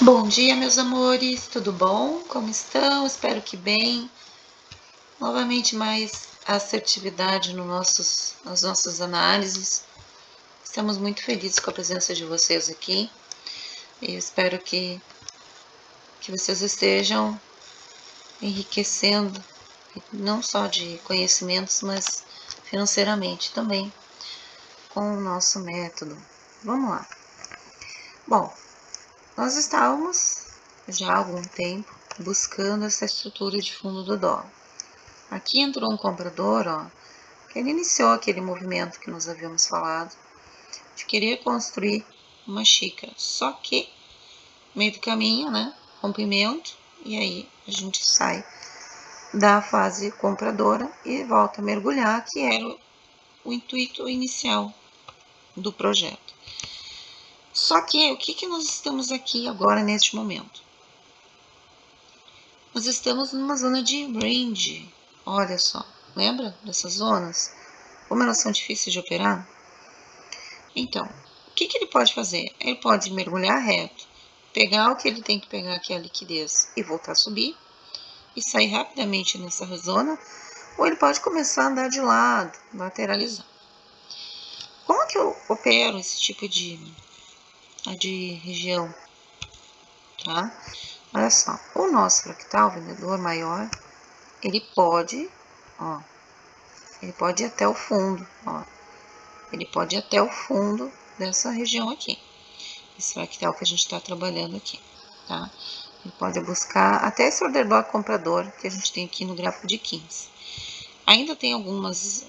Bom dia, meus amores, tudo bom? Como estão? Espero que bem. Novamente, mais assertividade nas nossas análises. Estamos muito felizes com a presença de vocês aqui e espero que vocês estejam enriquecendo, não só de conhecimentos, mas financeiramente também, com o nosso método. Vamos lá. Bom, nós estávamos já há algum tempo buscando essa estrutura de fundo do dólar. Aqui entrou um comprador, que ele iniciou aquele movimento que nós havíamos falado, de querer construir uma xícara. Só que, meio do caminho, né, rompimento, e aí a gente sai da fase compradora e volta a mergulhar, que era o intuito inicial do projeto. Só que, o que nós estamos aqui agora neste momento? Nós estamos numa zona de range, olha só, lembra dessas zonas? Como elas são difíceis de operar? Então, o que ele pode fazer? Ele pode mergulhar reto, pegar o que ele tem que pegar, que é a liquidez, e voltar a subir, e sair rapidamente nessa zona, ou ele pode começar a andar de lado, lateralizar. Como que eu opero esse tipo de região? Tá? Olha só, o nosso fractal, vendedor maior, ele pode ir até o fundo, ele pode ir até o fundo dessa região aqui. Esse fractal que a gente está trabalhando aqui, tá? Ele pode buscar até esse order block comprador que a gente tem aqui no gráfico de 15. Ainda tem algumas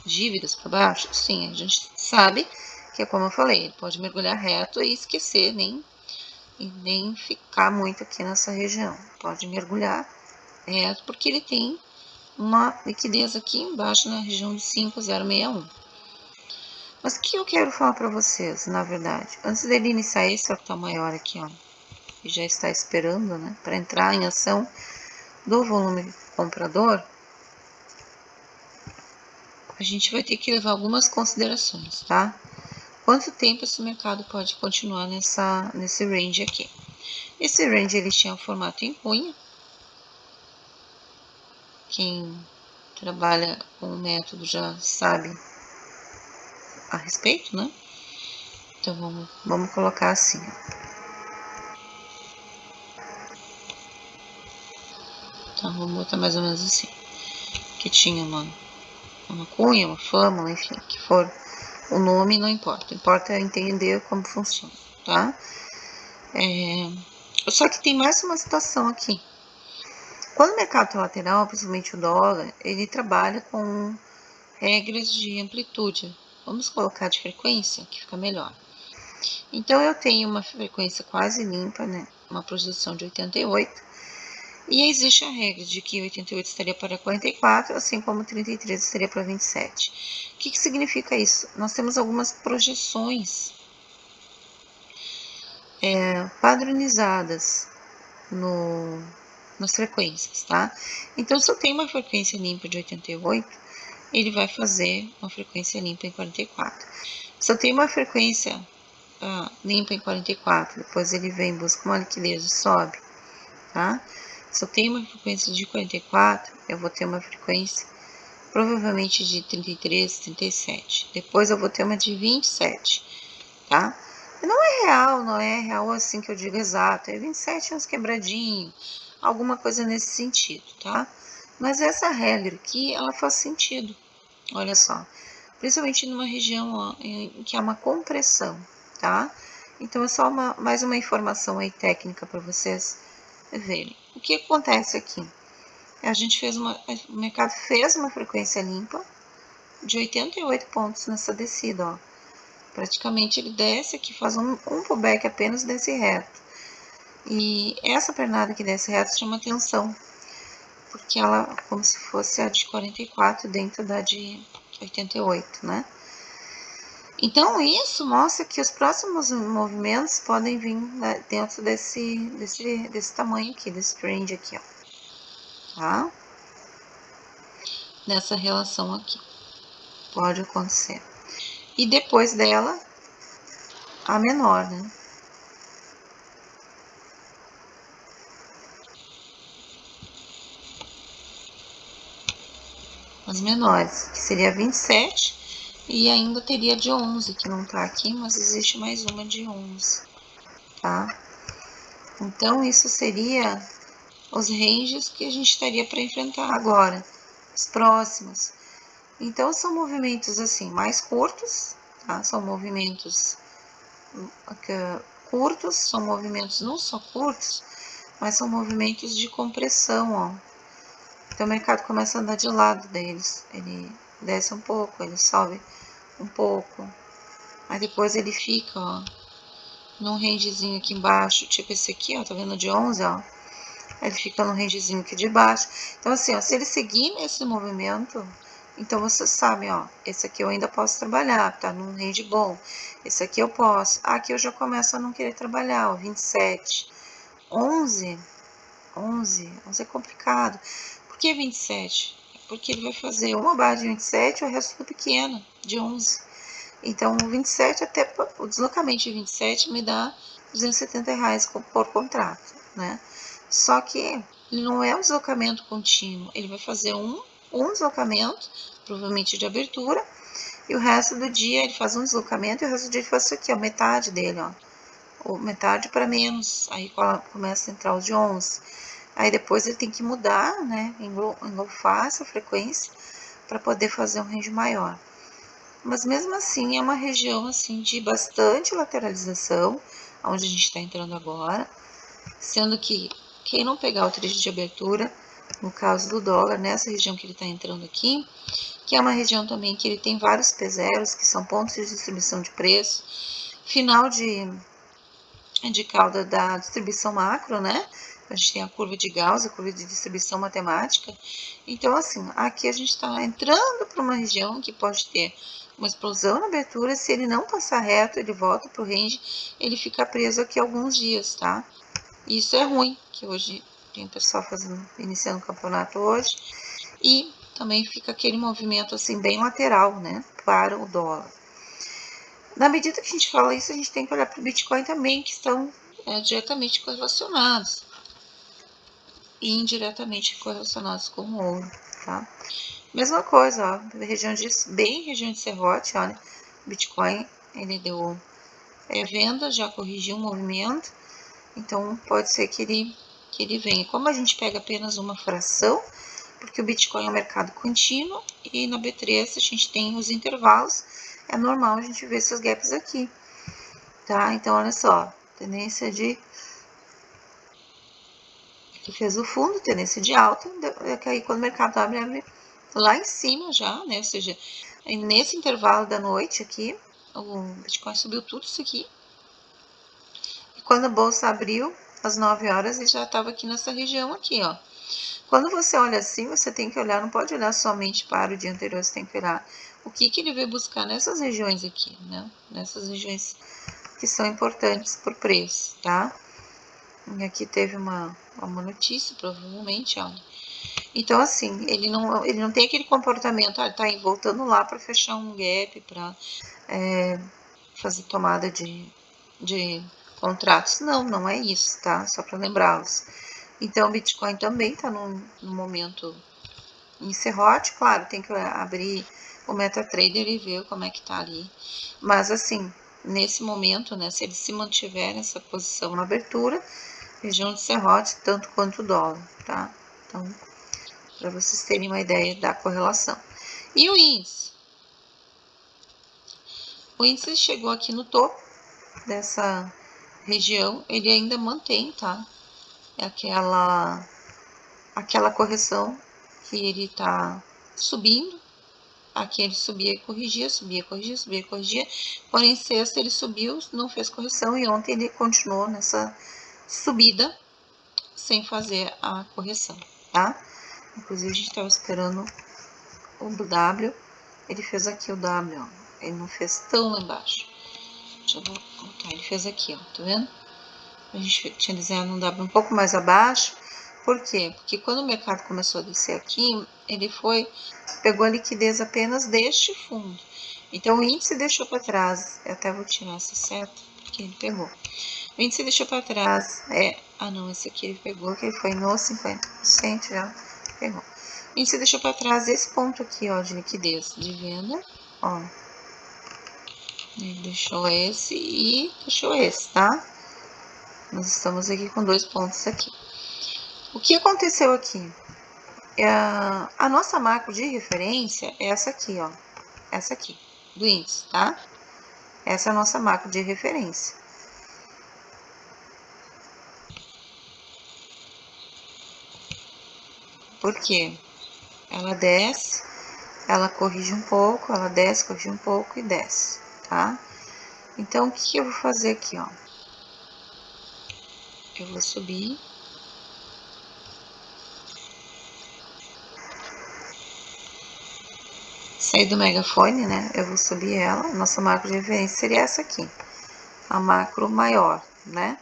dívidas para baixo? Sim, a gente sabe que é como eu falei, ele pode mergulhar reto e esquecer, nem ficar muito aqui nessa região. Pode mergulhar reto porque ele tem uma liquidez aqui embaixo na região de 5061. Mas o que eu quero falar para vocês, na verdade, antes dele iniciar esse fractal maior aqui, que já está esperando, né, para entrar em ação do volume comprador, a gente vai ter que levar algumas considerações, tá? Quanto tempo esse mercado pode continuar nesse range aqui? Esse range ele tinha um formato em cunha. Quem trabalha com o método já sabe a respeito, né? Então vamos colocar assim, Então vamos botar mais ou menos assim, que tinha uma cunha, uma fórmula, enfim, que for o nome, não importa. Importa é entender como funciona, tá? Só que tem mais uma situação aqui. Quando o mercado está lateral, principalmente o dólar, ele trabalha com regras de amplitude. Vamos colocar de frequência, que fica melhor. Então, eu tenho uma frequência quase limpa, né? Uma projeção de 88. E existe a regra de que 88 estaria para 44, assim como 33 estaria para 27. O que significa isso? Nós temos algumas projeções padronizadas nas frequências, tá? Então, se eu tenho uma frequência limpa de 88, ele vai fazer uma frequência limpa em 44. Se eu tenho uma frequência limpa em 44, depois ele vem, busca uma liquidez e sobe, tá? Se eu tenho uma frequência de 44, eu vou ter uma frequência provavelmente de 33, 37. Depois eu vou ter uma de 27, tá? Não é real assim que eu digo exato. É 27 uns quebradinhos, alguma coisa nesse sentido, tá? Mas essa regra aqui, ela faz sentido. Olha só. Principalmente numa região em que há uma compressão, tá? Então é só mais uma informação aí técnica para vocês verem. O que acontece aqui? O mercado fez uma frequência limpa de 88 pontos nessa descida, Praticamente ele desce aqui, faz um pullback apenas desse reto. E essa pernada que desce reto chama atenção, porque ela como se fosse a de 44 dentro da de 88, né? Então, isso mostra que os próximos movimentos podem vir dentro desse tamanho aqui, desse range aqui, tá? Nessa relação aqui. Pode acontecer. E depois dela, a menor, né? as menores, que seria 27, e ainda teria de 11, que não tá aqui, mas existe mais uma de 11, tá? Então, isso seria os ranges que a gente estaria para enfrentar agora, os próximos. Então, são movimentos assim, mais curtos, tá? São movimentos curtos, são movimentos não só curtos, mas são movimentos de compressão, ó. Então, o mercado começa a andar de lado deles, ele desce um pouco, ele sobe um pouco, aí depois ele fica, ó, num rangezinho aqui embaixo, tipo esse aqui, ó, tá vendo, de 11, ó, ele fica no rangezinho aqui de baixo. Então, assim, ó, se ele seguir nesse movimento, então vocês sabem, ó, esse aqui eu ainda posso trabalhar, tá num range bom. Esse aqui eu posso. Aqui eu já começo a não querer trabalhar, ó, 27. 11 é complicado. Por que 27? Porque ele vai fazer uma barra de 27 e o resto tudo pequeno, de 11. Então, o 27 até o deslocamento de 27 me dá R$270 por contrato, né? Só que não é um deslocamento contínuo, ele vai fazer um deslocamento, provavelmente de abertura, e o resto do dia ele faz um deslocamento e o resto do dia ele faz isso aqui, ó, metade dele, ó, ou metade para menos, aí começa a entrar os de 11. Aí depois ele tem que mudar, né, engolfar essa frequência para poder fazer um range maior. Mas mesmo assim é uma região assim de bastante lateralização, onde a gente está entrando agora, sendo que quem não pegar o trecho de abertura, no caso do dólar, nessa região que ele está entrando aqui, que é uma região também que ele tem vários P0s, que são pontos de distribuição de preço, final de cauda da distribuição macro, né? A gente tem a curva de Gauss, a curva de distribuição matemática. Então, assim, aqui a gente está entrando para uma região que pode ter uma explosão na abertura. Se ele não passar reto, ele volta para o range, ele fica preso aqui alguns dias, tá? E isso é ruim, que hoje tem pessoal iniciando o campeonato hoje. E também fica aquele movimento, assim, bem lateral, né? Para o dólar. Na medida que a gente fala isso, a gente tem que olhar para o Bitcoin também, que estão diretamente correlacionados e indiretamente correlacionados com o ouro, tá? Mesma coisa, ó, bem região de serrote, olha, o Bitcoin, ele deu venda, já corrigiu o movimento, então pode ser que ele venha. Como a gente pega apenas uma fração, porque o Bitcoin é um mercado contínuo e na B3 a gente tem os intervalos, é normal a gente ver esses gaps aqui, tá? Então, olha só, tendência de que fez o fundo, tendência de alta, que aí quando o mercado abre lá em cima já, né? Ou seja, nesse intervalo da noite aqui, o Bitcoin subiu tudo isso aqui. E quando a bolsa abriu, às 9 horas, ele já estava aqui nessa região aqui, ó. Quando você olha assim, você tem que olhar, não pode olhar somente para o dia anterior, você tem que olhar o que ele veio buscar nessas regiões aqui, né? Nessas regiões que são importantes por preço, tá? E aqui teve uma notícia, provavelmente, ó. Então, assim, ele não tem aquele comportamento, tá voltando lá para fechar um gap, para fazer tomada de contratos. Não é isso, tá? Só para lembrá-los. Então, o Bitcoin também está num momento em serrote, claro, tem que abrir o MetaTrader e ver como é que tá ali. Mas, assim, nesse momento, né, se ele se mantiver nessa posição na abertura, região de serrote, tanto quanto o dólar, tá? Então, para vocês terem uma ideia da correlação. E o índice? O índice chegou aqui no topo dessa região, ele ainda mantém, tá? Aquela correção que ele tá subindo. Aqui ele subia e corrigia, subia e corrigia, subia e corrigia. Porém, sexta ele subiu, não fez correção e ontem ele continuou nessa subida sem fazer a correção, tá? Inclusive a gente estava esperando o W, ele fez aqui o W, ó. Ele não fez tão lá embaixo. Deixa eu voltar, ele fez aqui, ó, tá vendo? A gente tinha desenhado um W um pouco mais abaixo. Por quê? Porque quando o mercado começou a descer aqui, ele pegou a liquidez apenas deste fundo. Então, o índice deixou para trás, eu até vou tirar essa seta, porque ele pegou. O índice deixou para trás, não, esse aqui ele pegou, que ele foi no 50%, já pegou. A gente deixou para trás esse ponto aqui, ó, de liquidez de venda, ó. Ele deixou esse e deixou esse, tá? Nós estamos aqui com 2 pontos aqui. O que aconteceu aqui? A nossa macro de referência é essa aqui, ó. Essa aqui, do índice, tá? Essa é a nossa macro de referência. Por quê? Ela desce, ela corrige um pouco, ela desce, corrige um pouco e desce, tá? Então, o que eu vou fazer aqui, ó? Eu vou subir. Sair do megafone, né? Eu vou subir ela. Nossa macro de referência seria essa aqui. A macro maior, né?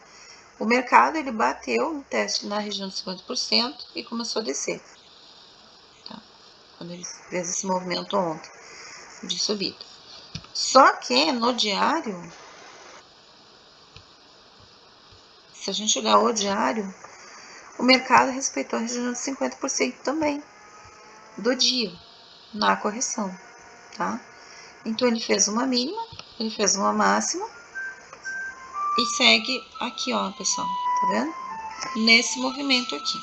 O mercado, ele bateu no teste na região de 50% e começou a descer. Tá? Quando ele fez esse movimento ontem de subida. Só que no diário, se a gente olhar o diário, o mercado respeitou a região de 50% também do dia na correção, tá? Então ele fez uma mínima, ele fez uma máxima e segue aqui, ó, pessoal, tá vendo? Nesse movimento aqui.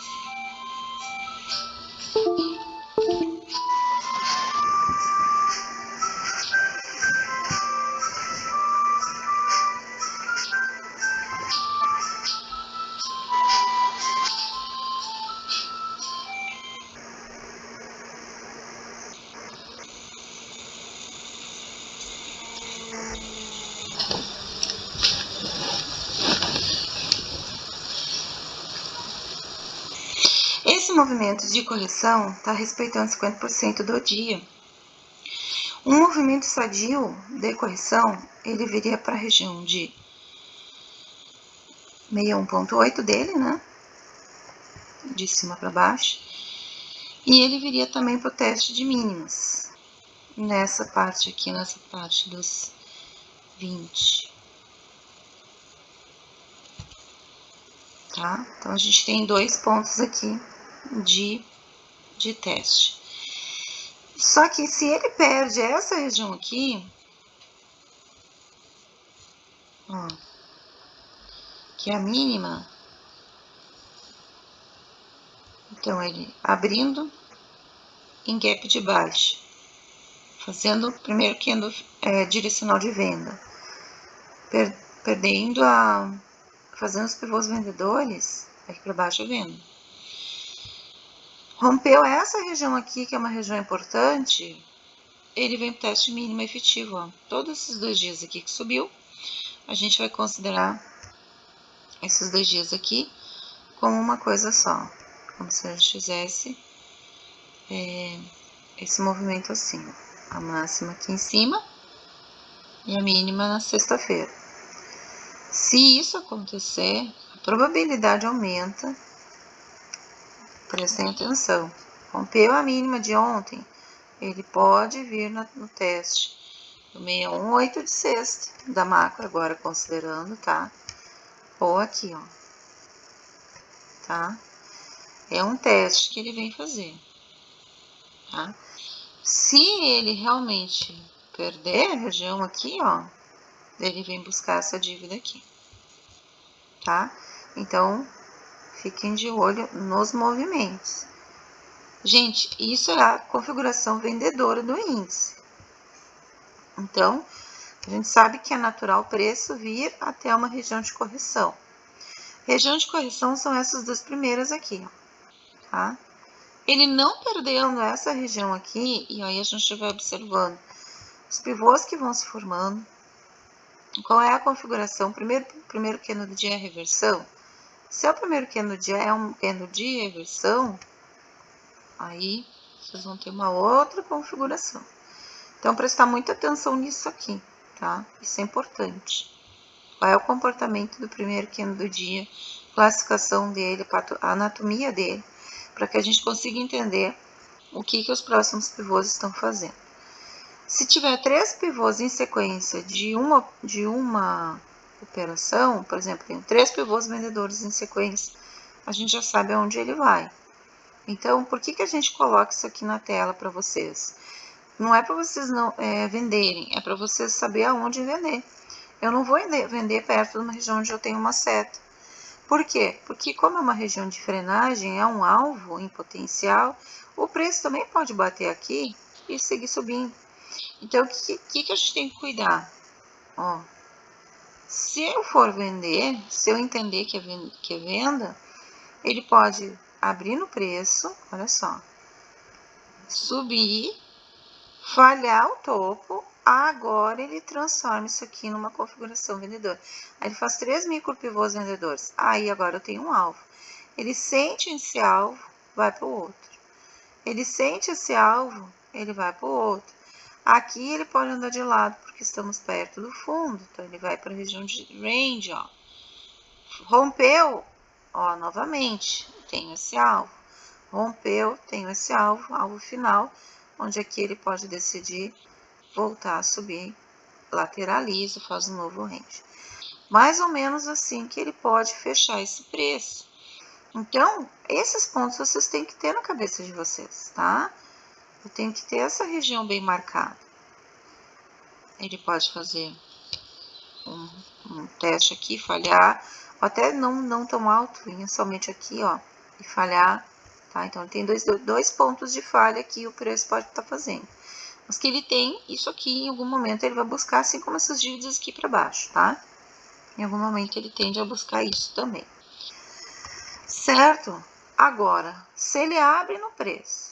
Esse movimento de correção está respeitando 50% do dia. Um movimento sadio de correção, ele viria para a região de 61,8 dele, né? De cima para baixo. E ele viria também para o teste de mínimas. Nessa parte aqui, nessa parte dos 20. Tá? Então, a gente tem 2 pontos aqui de teste. Só que se ele perde essa região aqui, ó, que é a mínima, então ele abrindo em gap de baixa, fazendo o primeiro candle direcional de venda, perdendo fazendo os pivôs vendedores, aqui para baixo vendo. Rompeu essa região aqui, que é uma região importante, ele vem para o teste mínimo efetivo, ó. Todos esses 2 dias aqui que subiu, a gente vai considerar esses 2 dias aqui como uma coisa só, como se a gente fizesse esse movimento assim, a máxima aqui em cima e a mínima na sexta-feira. Se isso acontecer, a probabilidade aumenta, prestem atenção, rompeu a mínima de ontem, ele pode vir no teste do 618 de sexta, da macro agora considerando, tá? Ou aqui, ó, tá? É um teste que ele vem fazer, tá? Se ele realmente perder a região aqui, ó, ele vem buscar essa dívida aqui, tá? Então, fiquem de olho nos movimentos. Gente, isso é a configuração vendedora do índice. Então, a gente sabe que é natural o preço vir até uma região de correção. Região de correção são essas 2 primeiras aqui, ó, tá? Ele não perdendo essa região aqui, e aí a gente vai observando os pivôs que vão se formando. Qual é a configuração? Primeiro candle do dia é a reversão. Se o primeiro candle do dia é um candle de reversão, aí vocês vão ter uma outra configuração. Então, prestar muita atenção nisso aqui, tá? Isso é importante. Qual é o comportamento do primeiro candle do dia, classificação dele, a anatomia dele, para que a gente consiga entender o que os próximos pivôs estão fazendo. Se tiver 3 pivôs em sequência de uma operação, por exemplo, tem 3 pivôs vendedores em sequência, a gente já sabe aonde ele vai. Então, por que a gente coloca isso aqui na tela para vocês? Não é para vocês não venderem, é para vocês saber aonde vender. Eu não vou vender perto de uma região onde eu tenho uma seta. Por quê? Porque como é uma região de frenagem, é um alvo em potencial, o preço também pode bater aqui e seguir subindo. Então, o que a gente tem que cuidar? Ó, se eu for vender, se eu entender que é venda, ele pode abrir no preço, olha só, subir, falhar o topo, agora ele transforma isso aqui numa configuração vendedora. Aí ele faz 3 micro pivôs vendedores. Aí agora eu tenho um alvo. Ele sente esse alvo, vai para o outro. Ele sente esse alvo, ele vai para o outro. Aqui ele pode andar de lado porque estamos perto do fundo, então ele vai para a região de range, ó. Rompeu, ó, novamente, tenho esse alvo. Rompeu, tenho esse alvo, alvo final, onde aqui ele pode decidir voltar a subir, lateraliza, faz um novo range. Mais ou menos assim que ele pode fechar esse preço. Então, esses pontos vocês têm que ter na cabeça de vocês, tá? Eu tenho que ter essa região bem marcada. Ele pode fazer um teste aqui, falhar, ou até não tão alto, vinha somente aqui, ó, e falhar, tá? Então, ele tem dois pontos de falha que o preço pode estar fazendo. Mas que ele tem isso aqui, em algum momento ele vai buscar, assim como essas dívidas aqui para baixo, tá? Em algum momento ele tende a buscar isso também. Certo? Agora, se ele abre no preço,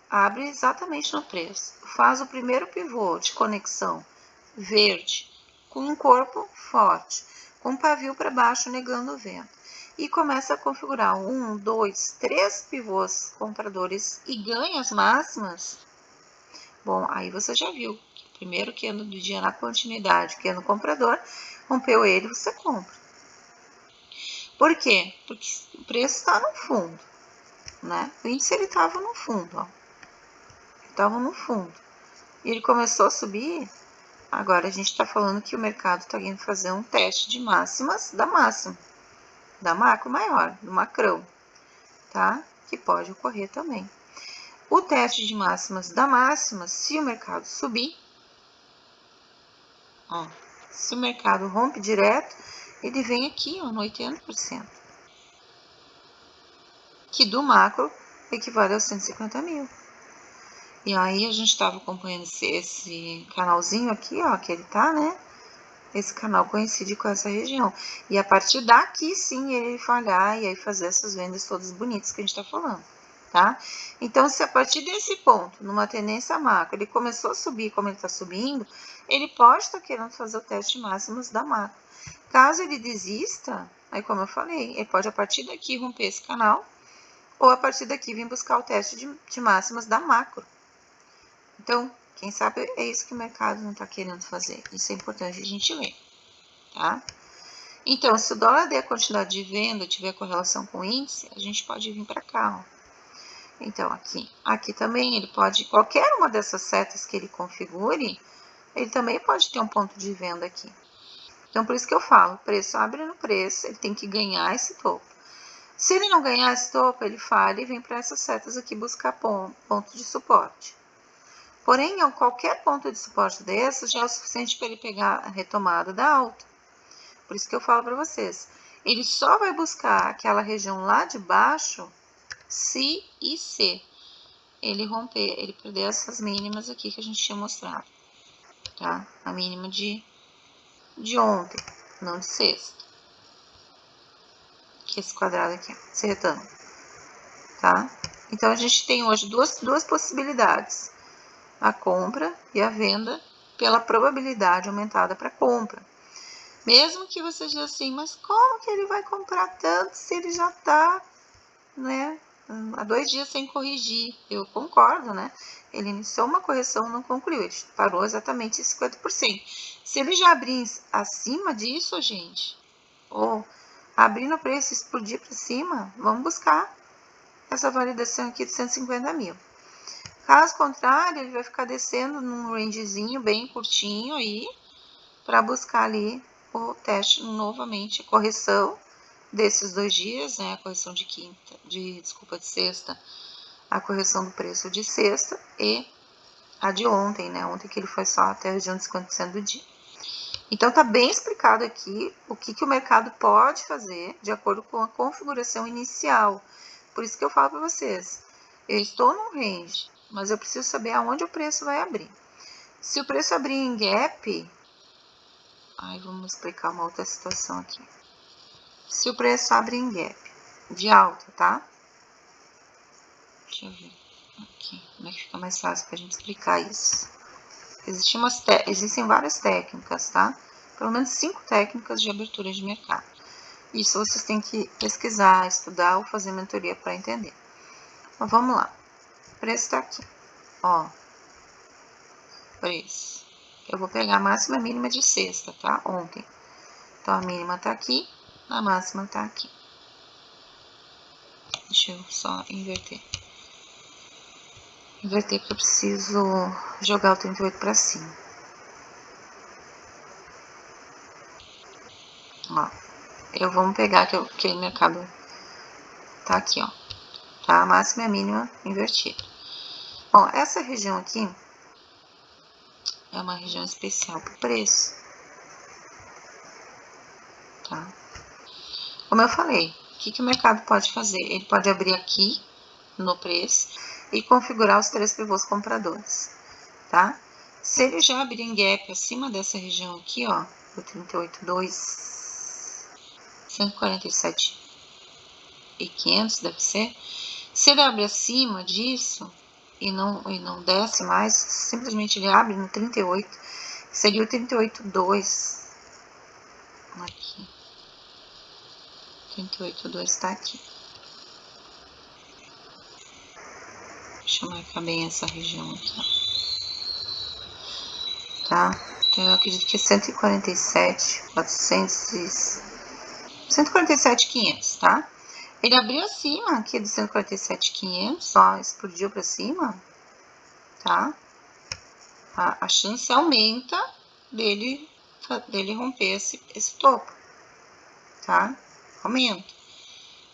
abre exatamente no preço, faz o primeiro pivô de conexão verde, com um corpo forte, com um pavio para baixo negando o vento, e começa a configurar 1, 2, 3 pivôs compradores e ganha as máximas, bom, aí você já viu, primeiro candle do dia na continuidade, candle comprador, rompeu ele, você compra. Por quê? Porque o preço está no fundo, né? O índice ele estava no fundo, ó. Estava no fundo. E ele começou a subir. Agora a gente está falando que o mercado está indo fazer um teste de máximas da máxima, da macro maior, do macrão, tá? Que pode ocorrer também. O teste de máximas da máxima, se o mercado subir, ó, se o mercado rompe direto, ele vem aqui, ó, no 80%, que do macro equivale aos 150 mil. E aí a gente estava acompanhando esse canalzinho aqui, ó, que ele tá, né? Esse canal coincide com essa região. E a partir daqui, sim, ele falhar e aí fazer essas vendas todas bonitas que a gente tá falando, tá? Então, se a partir desse ponto, numa tendência macro, ele começou a subir como ele tá subindo, ele pode estar querendo fazer o teste máximos da macro. Caso ele desista, aí como eu falei, ele pode a partir daqui romper esse canal, ou a partir daqui vir buscar o teste de máximas da macro. Então, quem sabe é isso que o mercado não está querendo fazer. Isso é importante a gente ler, tá? Então, se o dólar der quantidade de venda tiver correlação com o índice, a gente pode vir para cá, ó. Então, aqui também ele pode, qualquer uma dessas setas que ele configure, ele também pode ter um ponto de venda aqui. Então, por isso que eu falo, o preço abre no preço, ele tem que ganhar esse topo. Se ele não ganhar esse topo, ele falha e vem para essas setas aqui buscar ponto de suporte. Porém, qualquer ponto de suporte desse já é o suficiente para ele pegar a retomada da alta. Por isso que eu falo para vocês, ele só vai buscar aquela região lá de baixo se e se ele romper, ele perder essas mínimas aqui que a gente tinha mostrado, tá? A mínima de ontem, não de sexta. Que é esse quadrado aqui, esse retângulo, tá? Então, a gente tem hoje duas possibilidades, a compra e a venda pela probabilidade aumentada para compra. Mesmo que você diga assim, mas como que ele vai comprar tanto se ele já está, né, há 2 dias sem corrigir? Eu concordo, né? Ele iniciou uma correção, não concluiu, ele parou exatamente em 50%. Se ele já abrir acima disso, gente, ou abrir no preço e explodir para cima, vamos buscar essa validação aqui de 150 mil. Caso contrário, ele vai ficar descendo num rangezinho bem curtinho aí, para buscar ali o teste novamente, correção, desses 2 dias, né, a correção de sexta, a correção do preço de sexta e a de ontem, né, ontem que ele foi só até a região de 50% do dia. Então, tá bem explicado aqui o que o mercado pode fazer de acordo com a configuração inicial. Por isso que eu falo para vocês, eu estou no range, mas eu preciso saber aonde o preço vai abrir. Se o preço abrir em gap, vamos explicar uma outra situação aqui. Se o preço abre em gap de alta, tá? Deixa eu ver aqui, como é que fica mais fácil para a gente explicar isso. Existem várias técnicas, tá? Pelo menos 5 técnicas de abertura de mercado. Isso vocês têm que pesquisar, estudar ou fazer mentoria para entender. Mas vamos lá. O preço está aqui. Ó. Preço. Eu vou pegar a máxima e a mínima de sexta, tá? Ontem. Então, a mínima tá aqui, a máxima tá aqui. Deixa eu só inverter. Inverter porque eu preciso jogar o 38 para cima. Ó, vamos pegar que o mercado tá aqui, ó. Tá? A máxima e a mínima invertida. Ó, essa região aqui é uma região especial para o preço. Tá? Como eu falei, o que o mercado pode fazer? Ele pode abrir aqui no preço e configurar os 3 pivôs compradores, tá? Se ele já abrir em gap acima dessa região aqui, ó, do 38,2, 147 e 500 deve ser. Se ele abre acima disso e não desce mais, simplesmente ele abre no 38, seria o 38,2 aqui. 38,2 está aqui. Deixa eu marcar bem essa região aqui, ó. Tá? Então, eu acredito que é 147,500, tá? Ele abriu acima aqui de 147,500, ó, explodiu para cima, tá? A chance aumenta dele romper esse topo, tá? Aumenta.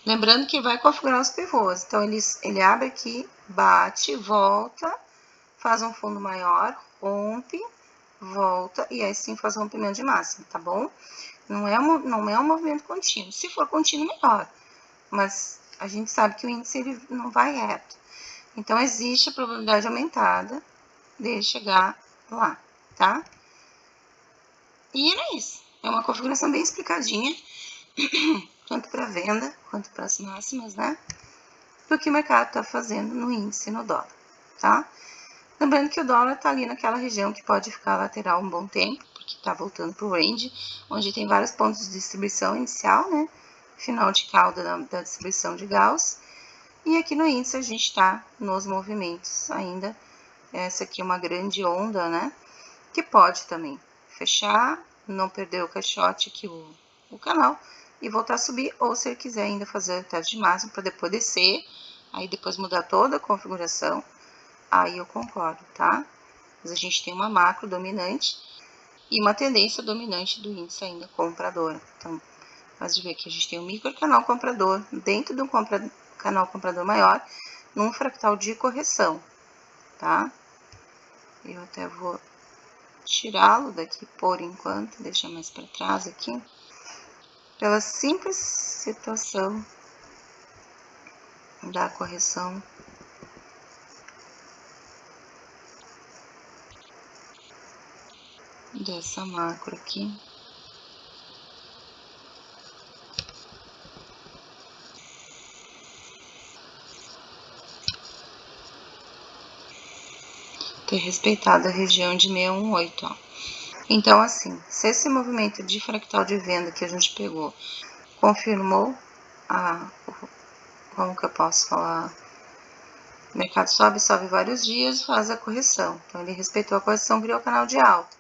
Lembrando que vai configurar os pivôs. Então, ele abre aqui, bate, volta, faz um fundo maior, rompe, volta e aí sim faz o rompimento de máxima, tá bom? Não é um movimento contínuo. Se for contínuo, melhor. Mas a gente sabe que o índice ele não vai reto. Então, existe a probabilidade aumentada de chegar lá, tá? E era isso. É uma configuração bem explicadinha, tanto para venda quanto para as máximas, né? Do que o mercado está fazendo no índice e no dólar, tá? Lembrando que o dólar está ali naquela região que pode ficar lateral um bom tempo, porque está voltando para o range, onde tem vários pontos de distribuição inicial, né? Final de cauda da distribuição de Gauss. E aqui no índice a gente está nos movimentos ainda. Essa aqui é uma grande onda, né? Que pode também fechar, não perder o caixote aqui, o canal, e voltar a subir, ou se ele quiser ainda fazer o teste de máximo para depois descer, aí depois mudar toda a configuração, aí eu concordo, tá? Mas a gente tem uma macro dominante e uma tendência dominante do índice ainda compradora. Então, mas de ver que a gente tem um micro canal comprador dentro de um canal comprador maior, num fractal de correção, tá? Eu até vou tirá-lo daqui por enquanto, deixar mais para trás aqui, pela simples situação da correção dessa macro aqui. Ter respeitado a região de 618, ó. Então, assim, se esse movimento de fractal de venda que a gente pegou confirmou como que eu posso falar? O mercado sobe vários dias, faz a correção. Então, ele respeitou a correção, criou o canal de alta.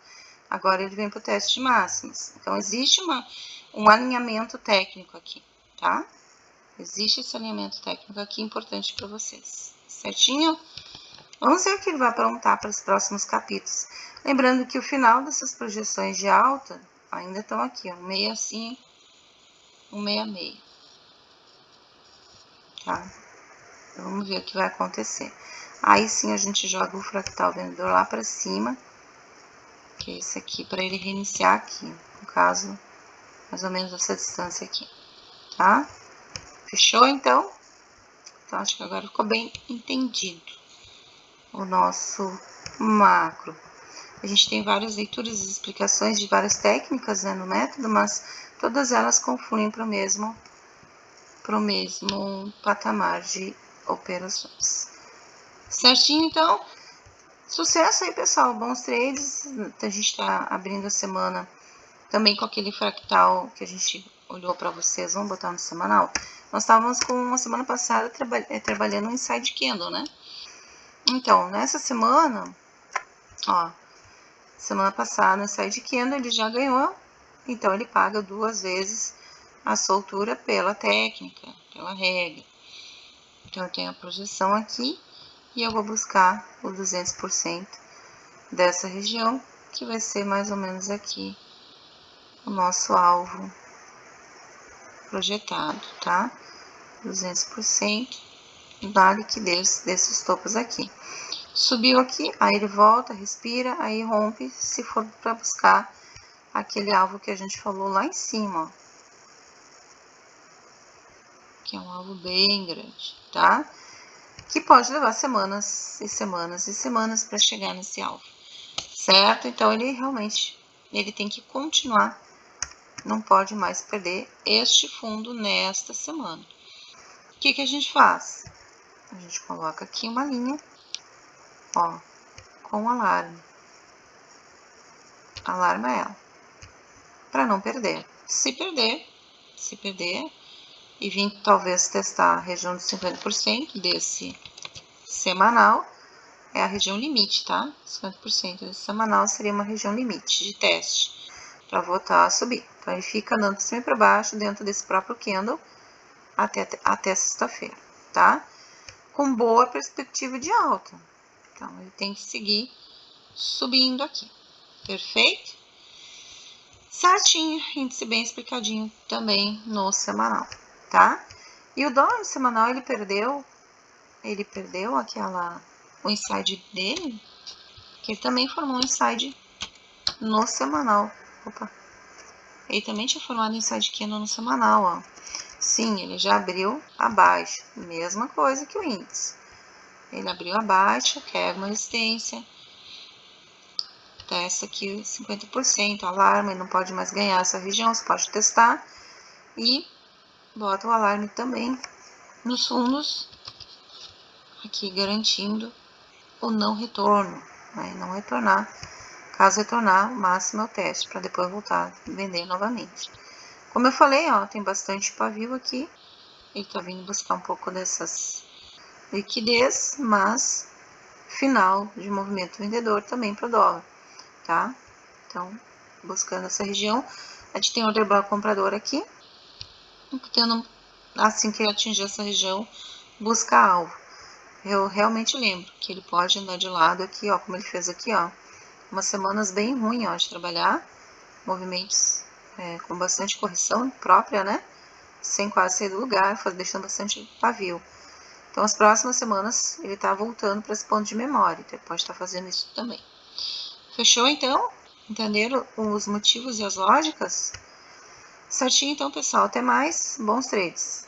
Agora, ele vem para o teste de máximas. Então, existe um alinhamento técnico aqui, tá? Existe esse alinhamento técnico aqui importante para vocês, certinho? Vamos ver o que ele vai aprontar para os próximos capítulos. Lembrando que o final dessas projeções de alta ainda estão aqui, ó, 165, 166. tá? Então, vamos ver o que vai acontecer. Aí sim a gente joga o fractal vendedor lá para cima, que é esse aqui, para ele reiniciar aqui, no caso, mais ou menos essa distância aqui, tá? Fechou, então? Então, acho que agora ficou bem entendido o nosso macro. A gente tem várias leituras e explicações de várias técnicas, né, no método, mas todas elas confluem para o mesmo patamar de operações. Certinho, então? Sucesso aí, pessoal. Bons trades. A gente está abrindo a semana também com aquele fractal que a gente olhou para vocês. Vamos botar no semanal? Nós estávamos com a semana passada trabalhando um inside candle, né? Então, nessa semana, ó, semana passada, no inside candle, ele já ganhou. Então, ele paga 2 vezes a soltura pela técnica, pela regra. Então, eu tenho a projeção aqui e eu vou buscar o 200% dessa região, que vai ser mais ou menos aqui o nosso alvo projetado, tá? 200% da liquidez desses topos aqui. Subiu aqui, aí ele volta, respira, aí rompe, se for para buscar aquele alvo que a gente falou lá em cima, ó, que é um alvo bem grande, tá? Que pode levar semanas e semanas e semanas para chegar nesse alvo, certo? Então ele realmente tem que continuar, não pode mais perder este fundo nesta semana. O que a gente faz? A gente coloca aqui uma linha, ó, com alarme. Alarma ela, para não perder. Se perder e vir talvez testar a região de 50% desse semanal, é a região limite, tá? 50% desse semanal seria uma região limite de teste para voltar a subir. Então ele fica andando sempre para baixo dentro desse próprio candle até sexta-feira, tá? Com boa perspectiva de alta. Então ele tem que seguir subindo aqui. Perfeito? Certinho, índice bem explicadinho também no semanal, tá? E o dólar no semanal ele perdeu o inside dele, que ele também formou um inside no semanal. Opa. Ele também tinha formado um inside candle no semanal, ó. Sim, ele já abriu abaixo, mesma coisa que o índice. Ele abriu abaixo, quer uma resistência, testa aqui 50%, alarma, ele não pode mais ganhar essa região, você pode testar e bota o alarme também nos fundos, aqui garantindo o não retorno, né? Não retornar. Caso retornar, o máximo é o teste, para depois voltar a vender novamente. Como eu falei, ó, tem bastante pavio aqui, ele tá vindo buscar um pouco dessas liquidez, mas final de movimento vendedor também para o dólar, tá? Então, buscando essa região, a gente tem order block comprador aqui, tendo, assim que ele atingir essa região, busca alvo. Eu realmente lembro que ele pode andar de lado aqui, ó, como ele fez aqui, ó, umas semanas bem ruins, ó, de trabalhar, movimentos com bastante correção própria, né? Sem quase sair do lugar, deixando bastante pavio. Então, as próximas semanas ele tá voltando para esse ponto de memória, então ele pode estar fazendo isso também. Fechou, então? Entenderam os motivos e as lógicas? Certinho, então, pessoal. Até mais. Bons trades!